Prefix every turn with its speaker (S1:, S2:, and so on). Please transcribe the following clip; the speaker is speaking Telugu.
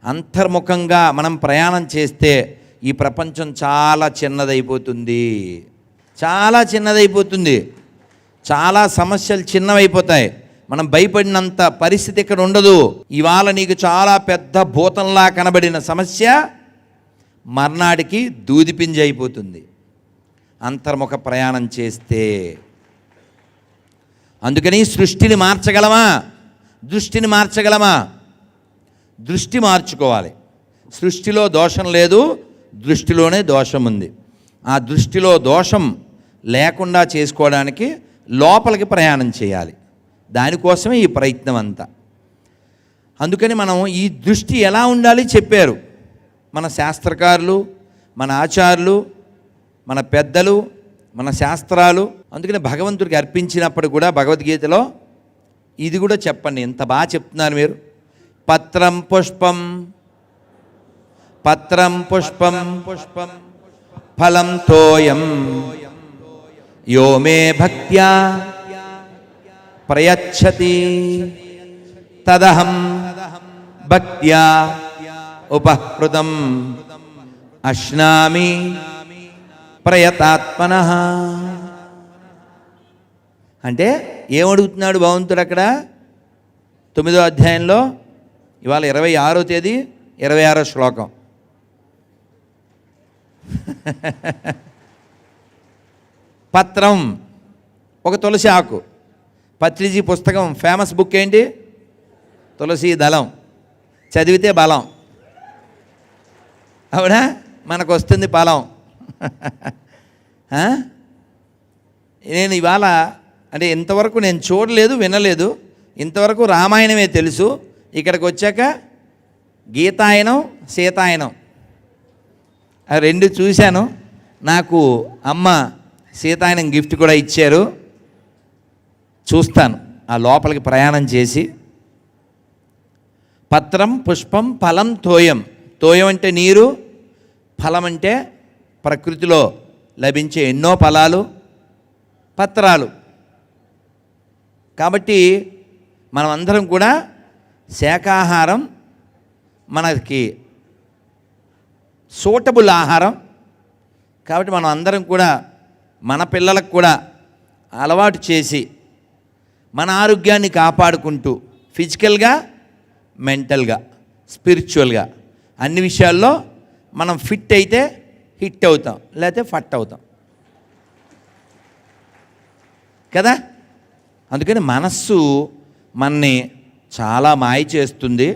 S1: అంతర్ముఖంగా మనం ప్రయాణం చేస్తే ఈ ప్రపంచం చాలా చిన్నదైపోతుంది, చాలా చిన్నదైపోతుంది. చాలా సమస్యలు చిన్నవైపోతాయి. మనం భయపడినంత పరిస్థితి ఇక్కడ ఉండదు. ఇవాళ నీకు చాలా పెద్ద భూతంలా కనబడిన సమస్య మర్నాడికి దూదిపింజ అయిపోతుంది అంతర్ముఖ ప్రయాణం చేస్తే. అందుకని సృష్టిని మార్చగలమా? దృష్టిని మార్చగలమా? దృష్టి మార్చుకోవాలి. సృష్టిలో దోషం లేదు, దృష్టిలోనే దోషం ఉంది. ఆ దృష్టిలో దోషం లేకుండా చేసుకోవడానికి లోపలికి ప్రయాణం చేయాలి. దానికోసమే ఈ ప్రయత్నం అంతా. అందుకని మనం ఈ దృష్టి ఎలా ఉండాలి చెప్పారు మన శాస్త్రకారులు, మన ఆచార్యులు, మన పెద్దలు, మన శాస్త్రాలు. అందుకని భగవంతుడికి అర్పించినప్పుడు కూడా భగవద్గీతలో ఇది కూడా చెప్పండి, ఎంత బాగా చెప్తున్నారు మీరు. పత్రం పుష్పం పత్రం పుష్పం పుష్పం ఫలం తోయం యో మే భక్త్యా ప్రయచ్చతి తదహం భక్త్యా ఉపహృతం అశ్నామి ప్రయతాత్మనః. అంటే ఏమడుగుతున్నాడు భగవంతుడు అక్కడ 9వ అధ్యాయంలో? ఇవాళ 26వ తేదీ 26వ శ్లోకం. పత్రం ఒక తులసి ఆకు. పత్రిజీ పుస్తకం ఫేమస్ బుక్ ఏంటి? తులసి దళం. చదివితే బలం, అవునా? మనకు వస్తుంది ఫలం. నేను ఇవాళ అంటే ఇంతవరకు నేను చూడలేదు, వినలేదు. ఇంతవరకు రామాయణమే తెలుసు. ఇక్కడికి వచ్చాక గీతాయనం, సీతాయనం ఆ రెండు చూశాను. నాకు అమ్మ సీతాయనం గిఫ్ట్ కూడా ఇచ్చారు. చూస్తాను ఆ లోపలికి ప్రయాణం చేసి. పత్రం పుష్పం ఫలం తోయం. తోయం అంటే నీరు, ఫలం అంటే ప్రకృతిలో లభించే ఎన్నో ఫలాలు, పత్రాలు. కాబట్టి మనం అందరం కూడా శాకాహారం మనకి సూటబుల్ ఆహారం. కాబట్టి మనం అందరం కూడా మన పిల్లలకు కూడా అలవాటు చేసి మన ఆరోగ్యాన్ని కాపాడుకుంటూ ఫిజికల్గా, మెంటల్గా, స్పిరిచువల్గా అన్ని విషయాల్లో మనం ఫిట్ అయితే హిట్ అవుతాం, లేకపోతే ఫట్ అవుతాం కదా. అందుకని మనస్సు మనని చాలా మాయ చేస్తుంది.